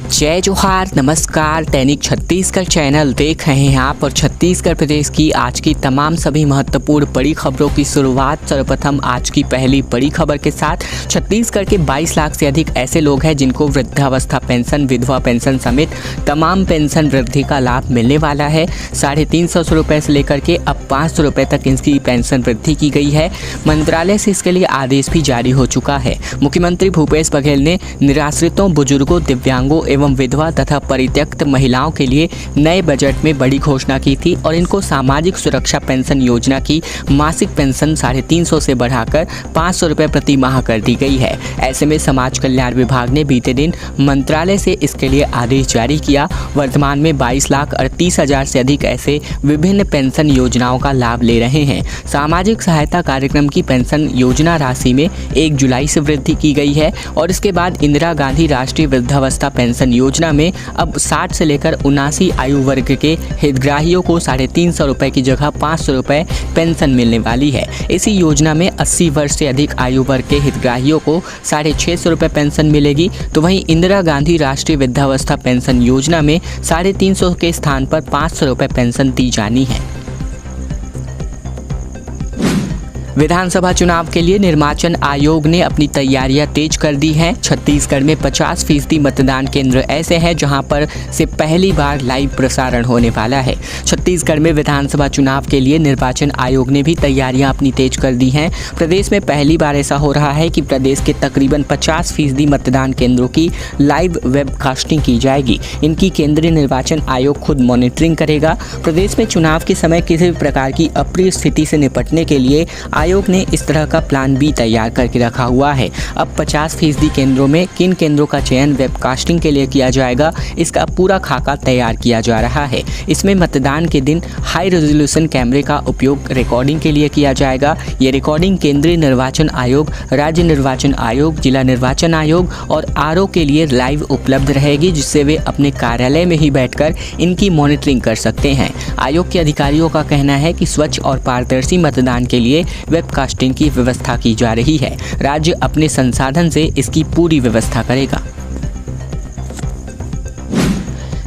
जय जोहार, नमस्कार। दैनिक छत्तीसगढ़ चैनल देख रहे हैं आप और छत्तीसगढ़ प्रदेश की आज की तमाम सभी महत्वपूर्ण बड़ी खबरों की शुरुआत सर्वप्रथम आज की पहली बड़ी खबर के साथ। छत्तीसगढ़ के 22 लाख से अधिक ऐसे लोग हैं जिनको वृद्धावस्था पेंशन, विधवा पेंशन समेत तमाम पेंशन वृद्धि का लाभ मिलने वाला है। 350 रुपये से लेकर के अब 500 रुपये तक इसकी पेंशन वृद्धि की गई है। मंत्रालय से इसके लिए आदेश भी जारी हो चुका है। मुख्यमंत्री भूपेश बघेल ने निराश्रितों, बुजुर्गों, दिव्यांगों एवं विधवा तथा परित्यक्त महिलाओं के लिए नए बजट में बड़ी घोषणा की थी और इनको सामाजिक सुरक्षा पेंशन योजना की मासिक पेंशन 350 से बढ़ाकर 500 रुपये प्रति माह कर दी गई है। ऐसे में समाज कल्याण विभाग ने बीते दिन मंत्रालय से इसके लिए आदेश जारी किया। वर्तमान में 22,38,000 से अधिक ऐसे विभिन्न पेंशन योजनाओं का लाभ ले रहे हैं। सामाजिक सहायता कार्यक्रम की पेंशन योजना राशि में 1 जुलाई से वृद्धि की गई है और इसके बाद इंदिरा गांधी राष्ट्रीय वृद्धावस्था पेंशन योजना में अब 60 से लेकर 79 आयु वर्ग के हितग्राहियों को 350 रुपये की जगह 500 रुपये पेंशन मिलने वाली है। इसी योजना में 80 वर्ष से अधिक आयु वर्ग के हितग्राहियों को 650 रुपये पेंशन मिलेगी। तो वहीं इंदिरा गांधी राष्ट्रीय वृद्धावस्था पेंशन योजना में 350 के स्थान पर 500 रुपये पेंशन दी जानी है। विधानसभा चुनाव के लिए निर्वाचन आयोग ने अपनी तैयारियां तेज कर दी हैं। छत्तीसगढ़ में 50% मतदान केंद्र ऐसे हैं जहां पर से पहली बार लाइव प्रसारण होने वाला है। छत्तीसगढ़ में विधानसभा चुनाव के लिए निर्वाचन आयोग ने भी तैयारियां अपनी तेज कर दी हैं। प्रदेश में पहली बार ऐसा हो रहा है कि प्रदेश के तकरीबन 50% मतदान केंद्रों की लाइव वेबकास्टिंग की जाएगी। इनकी केंद्रीय निर्वाचन आयोग खुद मॉनिटरिंग करेगा। प्रदेश में चुनाव के समय किसी भी प्रकार की अप्रिय स्थिति से निपटने के लिए आयोग ने इस तरह का प्लान भी तैयार करके रखा हुआ है। अब 50% केंद्रों में किन केंद्रों का चयन वेबकास्टिंग के लिए किया जाएगा, इसका पूरा खाका तैयार किया जा रहा है। इसमें मतदान के दिन हाई रेजोल्यूशन कैमरे का उपयोग रिकॉर्डिंग के लिए किया जाएगा। ये रिकॉर्डिंग केंद्रीय निर्वाचन आयोग, राज्य निर्वाचन आयोग, जिला निर्वाचन आयोग और आरओ के लिए लाइव उपलब्ध रहेगी, जिससे वे अपने कार्यालय में ही बैठकर इनकी मॉनिटरिंग कर सकते हैं। आयोग के अधिकारियों का कहना है कि स्वच्छ और पारदर्शी मतदान के लिए वेबकास्टिंग की व्यवस्था की जा रही है। राज्य अपने संसाधन से इसकी पूरी व्यवस्था करेगा।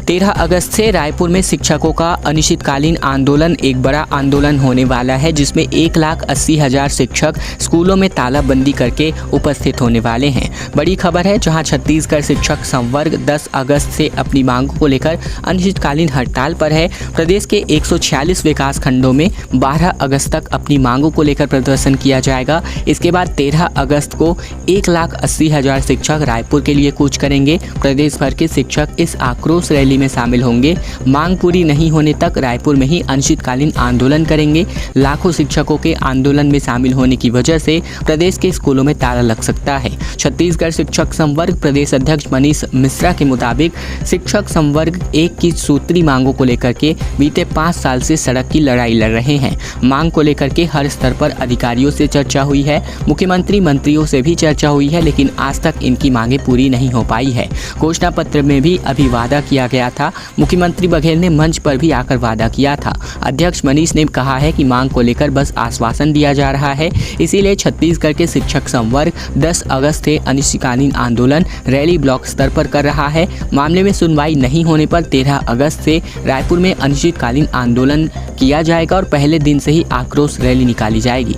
13 अगस्त से रायपुर में शिक्षकों का अनिश्चितकालीन आंदोलन एक बड़ा आंदोलन होने वाला है, जिसमें 1,80,000 शिक्षक स्कूलों में तालाबंदी करके उपस्थित होने वाले हैं। बड़ी खबर है, जहां छत्तीसगढ़ शिक्षक संवर्ग 10 अगस्त से अपनी मांगों को लेकर अनिश्चितकालीन हड़ताल पर है। प्रदेश के 146 विकास खंडों में 12 अगस्त तक अपनी मांगों को लेकर प्रदर्शन किया जाएगा। इसके बाद 13 अगस्त को 1,80,000 शिक्षक रायपुर के लिए कूच करेंगे। प्रदेश भर के शिक्षक इस आक्रोश रैली में शामिल होंगे। मांग पूरी नहीं होने तक रायपुर में ही अनिश्चितकालीन आंदोलन करेंगे। लाखों शिक्षकों के आंदोलन में शामिल होने की वजह से प्रदेश के स्कूलों में ताला लग सकता है। छत्तीसगढ़ शिक्षक संवर्ग प्रदेश अध्यक्ष मनीष मिश्रा के मुताबिक शिक्षक संवर्ग एक की सूत्री मांगों को लेकर के बीते 5 साल से सड़क की लड़ाई लड़ रहे हैं। मांग को लेकर के हर स्तर पर अधिकारियों से चर्चा हुई है, मुख्यमंत्री मंत्रियों से भी चर्चा हुई है, लेकिन आज तक इनकी मांगे पूरी नहीं हो पाई है। घोषणा पत्र में भी अभी वादा किया गया था। मुख्यमंत्री बघेल ने मंच पर भी आकर वादा किया था। अध्यक्ष मनीष ने कहा है कि मांग को लेकर बस आश्वासन दिया जा रहा है, इसीलिए छत्तीसगढ़ के शिक्षक संवर्ग 10 अगस्त से अनिश्चितकालीन आंदोलन रैली ब्लॉक स्तर पर कर रहा है। मामले में सुनवाई नहीं होने पर 13 अगस्त से रायपुर में अनिश्चितकालीन आंदोलन किया जाएगा और पहले दिन से ही आक्रोश रैली निकाली जाएगी।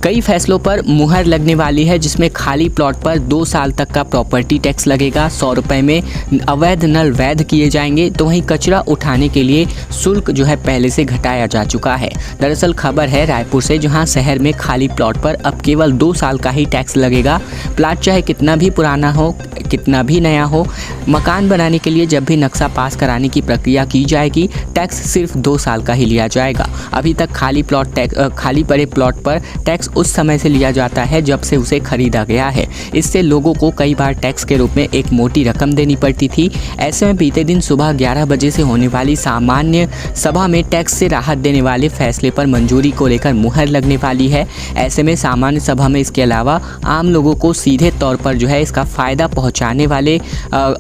कई फैसलों पर मुहर लगने वाली है, जिसमें खाली प्लॉट पर 2 साल तक का प्रॉपर्टी टैक्स लगेगा। 100 रुपये में अवैध नल वैध किए जाएंगे। तो वहीं कचरा उठाने के लिए शुल्क जो है पहले से घटाया जा चुका है। दरअसल खबर है रायपुर से, जहां शहर में खाली प्लॉट पर अब केवल 2 साल का ही टैक्स लगेगा। प्लॉट चाहे कितना भी पुराना हो, कितना भी नया हो, मकान बनाने के लिए जब भी नक्शा पास कराने की प्रक्रिया की जाएगी, टैक्स सिर्फ 2 साल का ही लिया जाएगा। अभी तक खाली पड़े प्लॉट पर टैक्स उस समय से लिया जाता है जब से उसे खरीदा गया है। इससे लोगों को कई बार टैक्स के रूप में एक मोटी रकम देनी पड़ती थी। ऐसे में बीते दिन सुबह 11 बजे से होने वाली सामान्य सभा में टैक्स से राहत देने वाले फैसले पर मंजूरी को लेकर मुहर लगने वाली है। ऐसे में सामान्य सभा में इसके अलावा आम लोगों को सीधे तौर पर जो है इसका फायदा पहुँचने बचाने वाले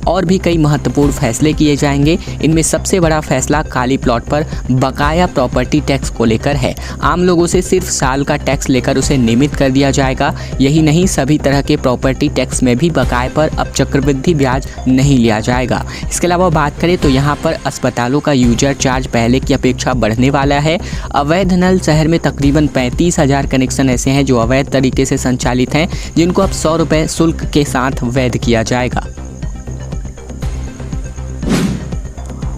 और भी कई महत्वपूर्ण फैसले किए जाएंगे। इनमें सबसे बड़ा फैसला काली प्लॉट पर बकाया प्रॉपर्टी टैक्स को लेकर है। आम लोगों से सिर्फ साल का टैक्स लेकर उसे नियमित कर दिया जाएगा। यही नहीं, सभी तरह के प्रॉपर्टी टैक्स में भी बकाये पर अब चक्रवृद्धि ब्याज नहीं लिया जाएगा। इसके अलावा बात करें तो यहाँ पर अस्पतालों का यूजर चार्ज पहले की अपेक्षा बढ़ने वाला है। अवैध नल शहर में तकरीबन 35,000 कनेक्शन ऐसे हैं जो अवैध तरीके से संचालित हैं, जिनको अब 100 रुपये शुल्क के साथ वैध किया जाएगा।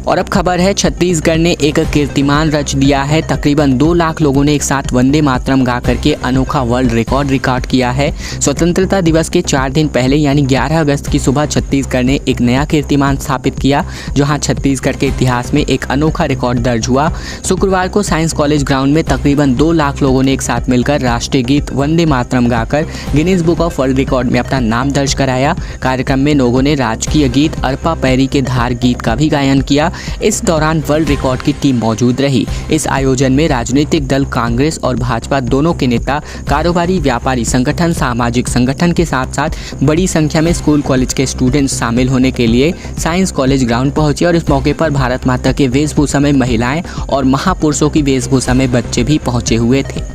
और अब खबर है, छत्तीसगढ़ ने एक कीर्तिमान रच दिया है। तकरीबन 2 लाख लोगों ने एक साथ वंदे मातरम गा करके अनोखा वर्ल्ड रिकॉर्ड किया है। स्वतंत्रता दिवस के 4 दिन पहले यानी 11 अगस्त की सुबह छत्तीसगढ़ ने एक नया कीर्तिमान स्थापित किया, जहां छत्तीसगढ़ के इतिहास में एक अनोखा रिकॉर्ड दर्ज हुआ। शुक्रवार को साइंस कॉलेज ग्राउंड में तकरीबन 2 लाख लोगों ने एक साथ मिलकर राष्ट्रीय गीत वंदे मातरम गाकर Guinness book of world record में अपना नाम दर्ज कराया। कार्यक्रम में लोगों ने राजकीय गीत अरपा पैरी के धार गीत का भी गायन किया। इस दौरान वर्ल्ड रिकॉर्ड की टीम मौजूद रही। इस आयोजन में राजनीतिक दल कांग्रेस और भाजपा दोनों के नेता, कारोबारी, व्यापारी संगठन, सामाजिक संगठन के साथ साथ बड़ी संख्या में स्कूल कॉलेज के स्टूडेंट्स शामिल होने के लिए साइंस कॉलेज ग्राउंड पहुंचे और इस मौके पर भारत माता के वेशभूषा में महिलाएं और महापुरुषों की वेशभूषा में बच्चे भी पहुंचे हुए थे।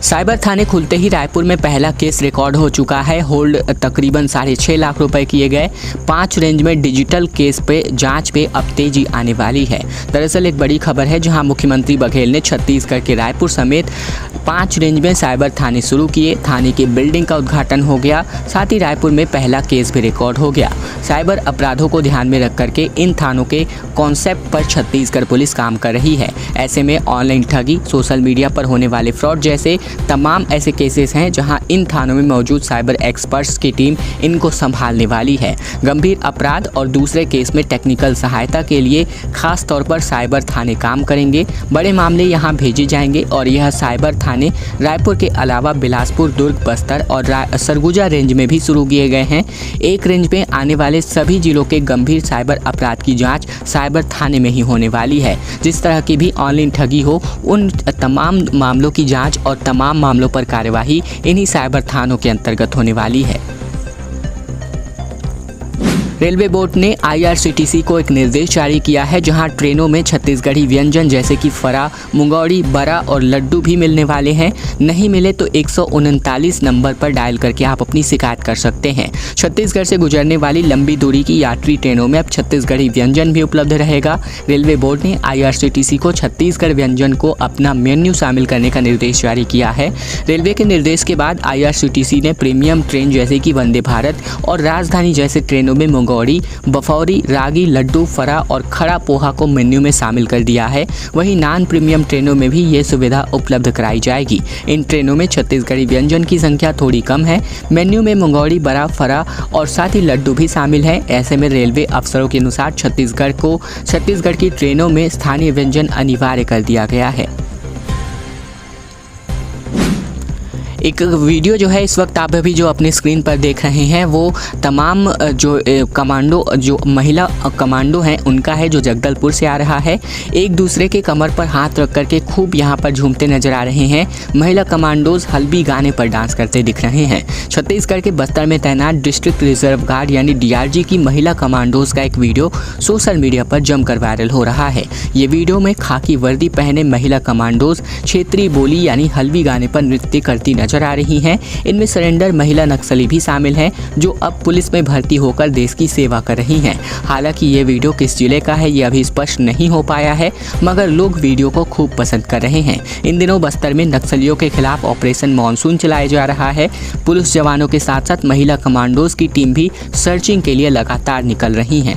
साइबर थाने खुलते ही रायपुर में पहला केस रिकॉर्ड हो चुका है। होल्ड तकरीबन 6.5 लाख रुपए किए गए। 5 रेंज में डिजिटल केस पे जांच पे अब तेजी आने वाली है। दरअसल एक बड़ी खबर है, जहां मुख्यमंत्री बघेल ने छत्तीसगढ़ के रायपुर समेत 5 रेंज में साइबर थाने शुरू किए। थाने की बिल्डिंग का उद्घाटन हो गया, साथ ही रायपुर में पहला केस भी रिकॉर्ड हो गया। साइबर अपराधों को ध्यान में रख करके इन थानों के कॉन्सेप्ट पर छत्तीसगढ़ पुलिस काम कर रही है। ऐसे में ऑनलाइन ठगी, सोशल मीडिया पर होने वाले फ्रॉड जैसे तमाम ऐसे केसेस हैं जहां इन थानों में मौजूद साइबर एक्सपर्ट्स की टीम इनको संभालने वाली है। गंभीर अपराध और दूसरे केस में टेक्निकल सहायता के लिए खास तौर पर साइबर थाने काम करेंगे। बड़े मामले यहां भेजे जाएंगे और यह साइबर थाने रायपुर के अलावा बिलासपुर, दुर्ग, बस्तर और सरगुजा रेंज में भी शुरू किए गए हैं। एक रेंज में आने वाले सभी जिलों के गंभीर साइबर अपराध की जाँच साइबर थाने में ही होने वाली है। जिस तरह की भी ऑनलाइन ठगी हो, उन तमाम मामलों की जाँच और तमाम मामलों पर कार्यवाही इन्हीं साइबर थानों के अंतर्गत होने वाली है। रेलवे बोर्ड ने IRCTC को एक निर्देश जारी किया है, जहां ट्रेनों में छत्तीसगढ़ी व्यंजन जैसे कि फरा, मुंगौड़ी, बड़ा और लड्डू भी मिलने वाले हैं। नहीं मिले तो 139 नंबर पर डायल करके आप अपनी शिकायत कर सकते हैं। छत्तीसगढ़ से गुजरने वाली लंबी दूरी की यात्री ट्रेनों में अब छत्तीसगढ़ी व्यंजन भी उपलब्ध रहेगा। रेलवे बोर्ड ने IRCTC को छत्तीसगढ़ व्यंजन को अपना मेन्यू शामिल करने का निर्देश जारी किया है। रेलवे के निर्देश के बाद IRCTC ने प्रीमियम ट्रेन जैसे कि वंदे भारत और राजधानी जैसे ट्रेनों में मुंगौड़ी, बफौरी, रागी, लड्डू, फरा और खड़ा पोहा को मेन्यू में शामिल कर दिया है। वहीं नॉन प्रीमियम ट्रेनों में भी ये सुविधा उपलब्ध कराई जाएगी। इन ट्रेनों में छत्तीसगढ़ी व्यंजन की संख्या थोड़ी कम है। मेन्यू में मुंगौड़ी, बड़ा, फरा और साथ ही लड्डू भी शामिल है। ऐसे में रेलवे अफसरों के अनुसार छत्तीसगढ़ की ट्रेनों में स्थानीय व्यंजन अनिवार्य कर दिया गया है। एक वीडियो जो है इस वक्त आप अभी जो अपने स्क्रीन पर देख रहे हैं वो तमाम जो महिला कमांडो हैं उनका है, जो जगदलपुर से आ रहा है। एक दूसरे के कमर पर हाथ रख करके खूब यहाँ पर झूमते नजर आ रहे हैं। महिला कमांडोज हल्बी गाने पर डांस करते दिख रहे हैं। छत्तीसगढ़ के बस्तर में तैनात डिस्ट्रिक्ट रिजर्व गार्ड यानी DRG की महिला कमांडोज का एक वीडियो सोशल मीडिया पर जमकर वायरल हो रहा है। ये वीडियो में खाकी वर्दी पहने महिला कमांडोज क्षेत्रीय बोली यानी हल्बी गाने पर नृत्य करती नजर आ रही हैं। इनमें सरेंडर महिला नक्सली भी शामिल हैं, जो अब पुलिस में भर्ती होकर देश की सेवा कर रही हैं। हालांकि ये वीडियो किस जिले का है ये अभी स्पष्ट नहीं हो पाया है, मगर लोग वीडियो को खूब पसंद कर रहे हैं। इन दिनों बस्तर में नक्सलियों के खिलाफ ऑपरेशन मानसून चलाया जा रहा है। पुलिस जवानों के साथ साथ महिला कमांडोज की टीम भी सर्चिंग के लिए लगातार निकल रही हैं।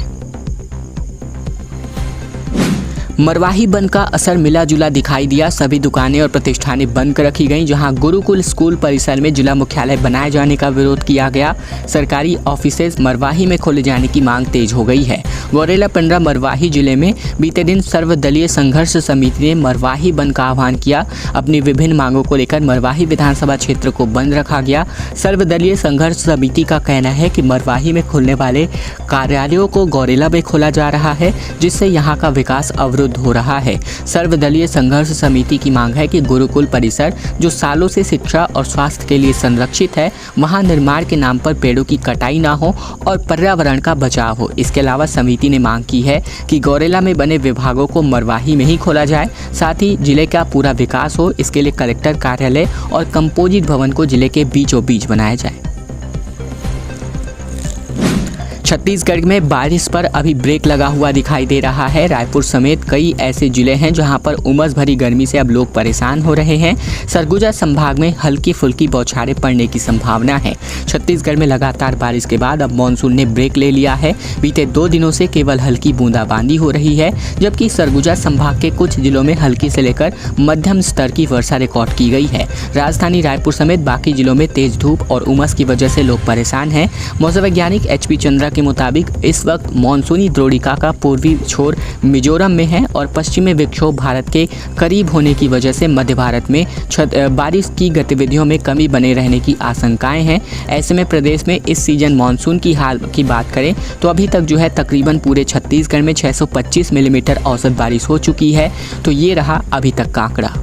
मरवाही बंद का असर मिला जुला दिखाई दिया। सभी दुकानें और प्रतिष्ठानें बंद कर रखी गईं, जहां गुरुकुल स्कूल परिसर में जिला मुख्यालय बनाए जाने का विरोध किया गया। सरकारी ऑफिसेज मरवाही में खोले जाने की मांग तेज हो गई है। गौरेला पेंड्रा मरवाही जिले में बीते दिन सर्वदलीय संघर्ष समिति ने मरवाही बंद का आह्वान किया। अपनी विभिन्न मांगों को लेकर मरवाही विधानसभा क्षेत्र को बंद रखा गया। सर्वदलीय संघर्ष समिति का कहना है कि मरवाही में खुलने वाले कार्यालयों को गौरेला में खोला जा रहा है, जिससे यहाँ का विकास अवरुद्ध विरुद्ध हो रहा है। सर्वदलीय संघर्ष समिति की मांग है कि गुरुकुल परिसर जो सालों से शिक्षा और स्वास्थ्य के लिए संरक्षित है, वहां निर्माण के नाम पर पेड़ों की कटाई ना हो और पर्यावरण का बचाव हो। इसके अलावा समिति ने मांग की है कि गौरेला में बने विभागों को मरवाही में ही खोला जाए, साथ ही जिले का पूरा विकास हो। इसके लिए कलेक्टर कार्यालय और कंपोजिट भवन को जिले के बीचों बीच बनाया जाए। छत्तीसगढ़ में बारिश पर अभी ब्रेक लगा हुआ दिखाई दे रहा है। रायपुर समेत कई ऐसे जिले हैं जहां पर उमस भरी गर्मी से अब लोग परेशान हो रहे हैं। सरगुजा संभाग में हल्की फुल्की बौछारें पड़ने की संभावना है। छत्तीसगढ़ में लगातार बारिश के बाद अब मानसून ने ब्रेक ले लिया है। बीते 2 दिनों से केवल हल्की बूंदाबांदी हो रही है, जबकि सरगुजा संभाग के कुछ जिलों में हल्की से लेकर मध्यम स्तर की वर्षा रिकॉर्ड की गई है। राजधानी रायपुर समेत बाकी जिलों में तेज धूप और उमस की वजह से लोग परेशान हैं। मौसम वैज्ञानिक HP चंद्रा के मुताबिक इस वक्त मानसूनी द्रोणिका का पूर्वी छोर मिजोरम में है और पश्चिमी विक्षोभ भारत के करीब होने की वजह से मध्य भारत में बारिश की गतिविधियों में कमी बने रहने की आशंकाएं हैं। ऐसे में प्रदेश में इस सीजन मानसून की हाल की बात करें तो अभी तक जो है तकरीबन पूरे छत्तीसगढ़ में 625 मिलीमीटर औसत बारिश हो चुकी है। तो ये रहा अभी तक का आंकड़ा।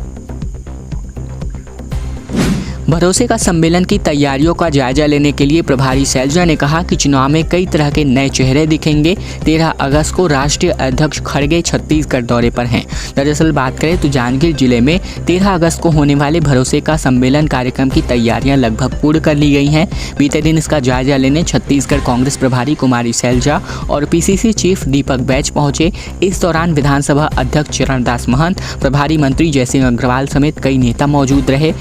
भरोसे का सम्मेलन की तैयारियों का जायजा लेने के लिए प्रभारी शैलजा ने कहा कि चुनाव में कई तरह के नए चेहरे दिखेंगे। 13 अगस्त को राष्ट्रीय अध्यक्ष खड़गे छत्तीसगढ़ दौरे पर हैं। दरअसल बात करें तो जांजगीर जिले में 13 अगस्त को होने वाले भरोसे का सम्मेलन कार्यक्रम की तैयारियां लगभग पूर्ण कर ली गई हैं। बीते दिन इसका जायजा लेने छत्तीसगढ़ कांग्रेस प्रभारी कुमारी शैलजा और PCC चीफ दीपक बैच पहुंचे। इस दौरान विधानसभा अध्यक्ष चरणदास महंत, प्रभारी मंत्री जयसिंह अग्रवाल समेत कई नेता मौजूद रहे।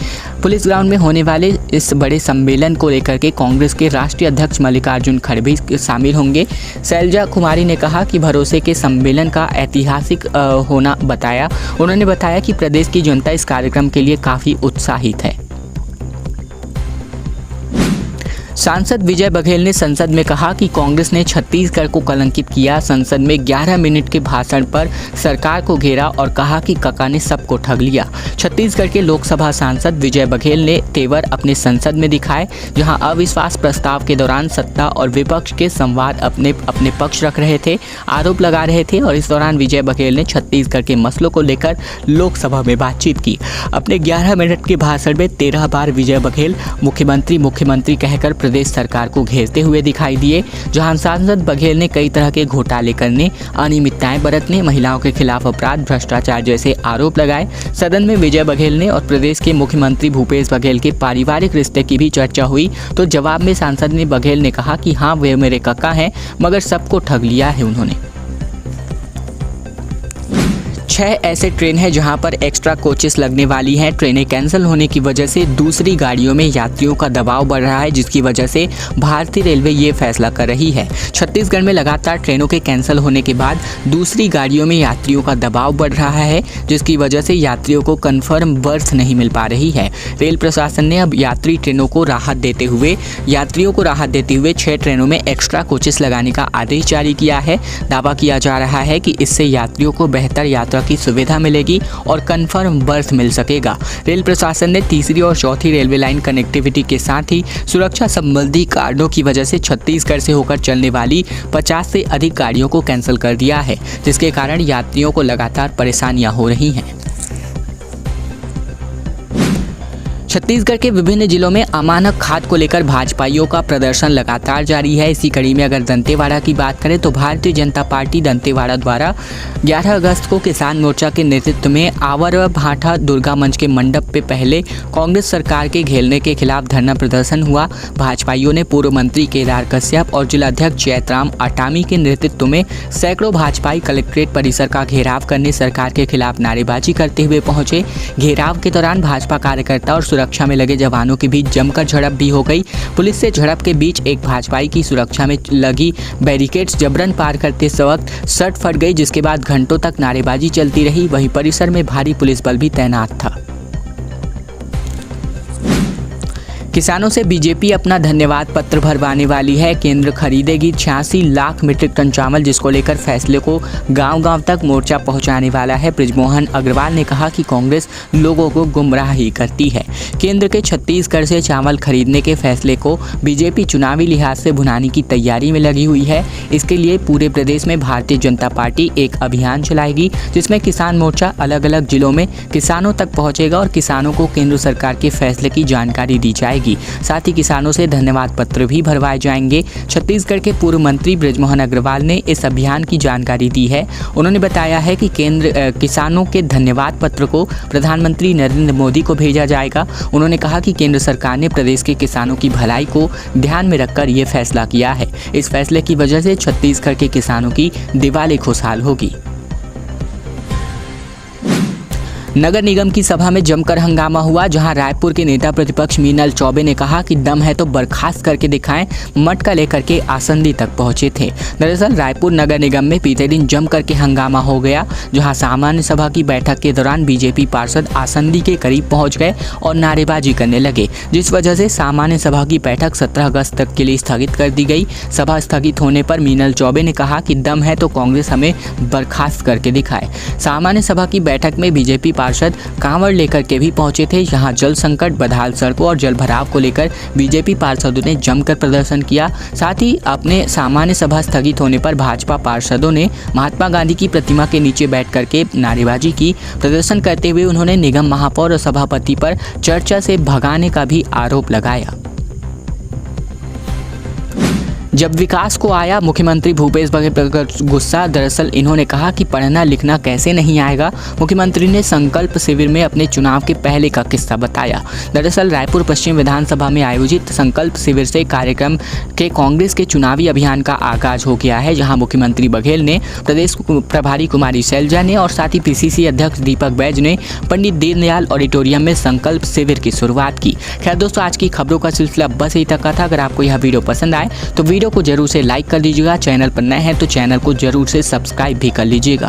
पुलिस ग्राउंड में होने वाले इस बड़े सम्मेलन को लेकर के कांग्रेस के राष्ट्रीय अध्यक्ष मल्लिकार्जुन खड़गे शामिल होंगे। शैलजा कुमारी ने कहा कि भरोसे के सम्मेलन का ऐतिहासिक होना बताया। उन्होंने बताया कि प्रदेश की जनता इस कार्यक्रम के लिए काफ़ी उत्साहित है। सांसद विजय बघेल ने संसद में कहा कि कांग्रेस ने छत्तीसगढ़ को कलंकित किया। संसद में 11 मिनट के भाषण पर सरकार को घेरा और कहा कि काका ने सबको ठग लिया। छत्तीसगढ़ के लोकसभा सांसद विजय बघेल ने तेवर अपने संसद में दिखाए, जहां अविश्वास प्रस्ताव के दौरान सत्ता और विपक्ष के संवाद अपने पक्ष रख रहे थे, आरोप लगा रहे थे। और इस दौरान विजय बघेल ने छत्तीसगढ़ के मसलों को लेकर लोकसभा में बातचीत की। अपने 11 मिनट के भाषण में 13 बार विजय बघेल मुख्यमंत्री कहकर प्रदेश सरकार को घेरते हुए दिखाई दिए। जहां सांसद बघेल ने कई तरह के घोटाले करने, अनियमितताएं बरतने, महिलाओं के खिलाफ अपराध, भ्रष्टाचार जैसे आरोप लगाए। सदन में विजय बघेल ने और प्रदेश के मुख्यमंत्री भूपेश बघेल के पारिवारिक रिश्ते की भी चर्चा हुई। तो जवाब में सांसद ने बघेल ने कहा कि हाँ, वे मेरे काका हैं, मगर सबको ठग लिया है उन्होंने। 6 ऐसे ट्रेन हैं जहां पर एक्स्ट्रा कोचेस लगने वाली हैं। ट्रेनें कैंसिल होने की वजह से दूसरी गाड़ियों में यात्रियों का दबाव बढ़ रहा है, जिसकी वजह से भारतीय रेलवे ये फैसला कर रही है। छत्तीसगढ़ में लगातार ट्रेनों के कैंसिल होने के बाद दूसरी गाड़ियों में यात्रियों का दबाव बढ़ रहा है, जिसकी वजह से यात्रियों को कन्फर्म बर्थ नहीं मिल पा रही है। रेल प्रशासन ने अब यात्रियों को राहत देते हुए 6 ट्रेनों में एक्स्ट्रा कोचेस लगाने का आदेश जारी किया है। दावा किया जा रहा है कि इससे यात्रियों को बेहतर यात्रा की सुविधा मिलेगी और कंफर्म बर्थ मिल सकेगा। रेल प्रशासन ने तीसरी और चौथी रेलवे लाइन कनेक्टिविटी के साथ ही सुरक्षा संबंधी कारणों की वजह से छत्तीसगढ़ से होकर चलने वाली 50 से अधिक गाड़ियों को कैंसिल कर दिया है, जिसके कारण यात्रियों को लगातार परेशानियां हो रही हैं। छत्तीसगढ़ के विभिन्न जिलों में अमानक खाद को लेकर भाजपाइयों का प्रदर्शन लगातार जारी है। इसी कड़ी में अगर दंतेवाड़ा की बात करें तो भारतीय जनता पार्टी दंतेवाड़ा द्वारा 11 अगस्त को किसान मोर्चा के नेतृत्व में आवर व भाठा दुर्गा मंच के मंडप पे पहले कांग्रेस सरकार के घेरने के खिलाफ धरना प्रदर्शन हुआ। भाजपाइयों ने पूर्व मंत्री केदार कश्यप और जिलाध्यक्ष जैतराम अटामी के नेतृत्व में सैकड़ों भाजपाई कलेक्ट्रेट परिसर का घेराव करने सरकार के खिलाफ नारेबाजी करते हुए पहुंचे। घेराव के दौरान भाजपा कार्यकर्ता और सुरक्षा में लगे जवानों के बीच जमकर झड़प भी हो गई। पुलिस से झड़प के बीच एक भाजपाई की सुरक्षा में लगी बैरिकेड्स जबरन पार करते वक्त शर्ट फट गई, जिसके बाद घंटों तक नारेबाजी चलती रही। वहीं परिसर में भारी पुलिस बल भी तैनात था। किसानों से बीजेपी अपना धन्यवाद पत्र भरवाने वाली है। केंद्र खरीदेगी 86 लाख मीट्रिक टन चावल, जिसको लेकर फैसले को गांव-गांव तक मोर्चा पहुंचाने वाला है। बृजमोहन अग्रवाल ने कहा कि कांग्रेस लोगों को गुमराह ही करती है। केंद्र के छत्तीसगढ़ से चावल खरीदने के फैसले को बीजेपी चुनावी लिहाज से भुनाने की तैयारी में लगी हुई है। इसके लिए पूरे प्रदेश में भारतीय जनता पार्टी एक अभियान चलाएगी, जिसमें किसान मोर्चा अलग अलग जिलों में किसानों तक पहुंचेगा और किसानों को केंद्र सरकार के फैसले की जानकारी दी जाएगी। साथ ही किसानों से धन्यवाद पत्र भी भरवाए जाएंगे। छत्तीसगढ़ के पूर्व मंत्री बृजमोहन अग्रवाल ने इस अभियान की जानकारी दी है। उन्होंने बताया है कि केंद्र किसानों के धन्यवाद पत्र को प्रधानमंत्री नरेंद्र मोदी को भेजा जाएगा। उन्होंने कहा कि केंद्र सरकार ने प्रदेश के किसानों की भलाई को ध्यान में रखकर ये फैसला किया है। इस फैसले की वजह से छत्तीसगढ़ के किसानों की दिवाली खुशहाल होगी। नगर निगम की सभा में जमकर हंगामा हुआ, जहां रायपुर के नेता प्रतिपक्ष मीनल चौबे ने कहा कि दम है तो बर्खास्त करके दिखाएं, मटका लेकर के आसंदी तक पहुंचे थे। दरअसल रायपुर नगर निगम में बीते दिन जमकर के हंगामा हो गया, जहां सामान्य सभा की बैठक के दौरान बीजेपी पार्षद आसंदी के करीब पहुंच गए और नारेबाजी करने लगे, जिस वजह से सामान्य सभा की बैठक 17 अगस्त तक के लिए स्थगित कर दी गई। सभा स्थगित होने पर मीनल चौबे ने कहा कि दम है तो कांग्रेस हमें बर्खास्त करके दिखाए। सामान्य सभा की बैठक में बीजेपी पार्षद कांवड़ लेकर के भी पहुंचे थे। यहां जल संकट, बदहाल सड़कों और जल भराव को लेकर बीजेपी पार्षदों ने जमकर प्रदर्शन किया। साथ ही अपने सामान्य सभा स्थगित होने पर भाजपा पार्षदों ने महात्मा गांधी की प्रतिमा के नीचे बैठ करके नारेबाजी की। प्रदर्शन करते हुए उन्होंने निगम महापौर और सभापति पर चर्चा से भगाने का भी आरोप लगाया। जब विकास को आया मुख्यमंत्री भूपेश बघेल पर गुस्सा। दरअसल इन्होंने कहा कि पढ़ना लिखना कैसे नहीं आएगा। मुख्यमंत्री ने संकल्प शिविर में अपने चुनाव के पहले का किस्सा बताया। दरअसल रायपुर पश्चिम विधानसभा में आयोजित संकल्प शिविर से कार्यक्रम के कांग्रेस के चुनावी अभियान का आगाज हो गया है, जहां मुख्यमंत्री बघेल ने, प्रदेश प्रभारी कुमारी शैलजा ने और साथ ही पीसीसी अध्यक्ष दीपक बैज ने पंडित दीनदयाल ऑडिटोरियम में संकल्प शिविर की शुरुआत की। खैर दोस्तों, आज की खबरों का सिलसिला बस यही तक का था। अगर आपको यह वीडियो पसंद आए तो वीडियो को जरूर से लाइक कर दीजिएगा। चैनल पर नए हैं तो चैनल को जरूर से सब्सक्राइब भी कर लीजिएगा।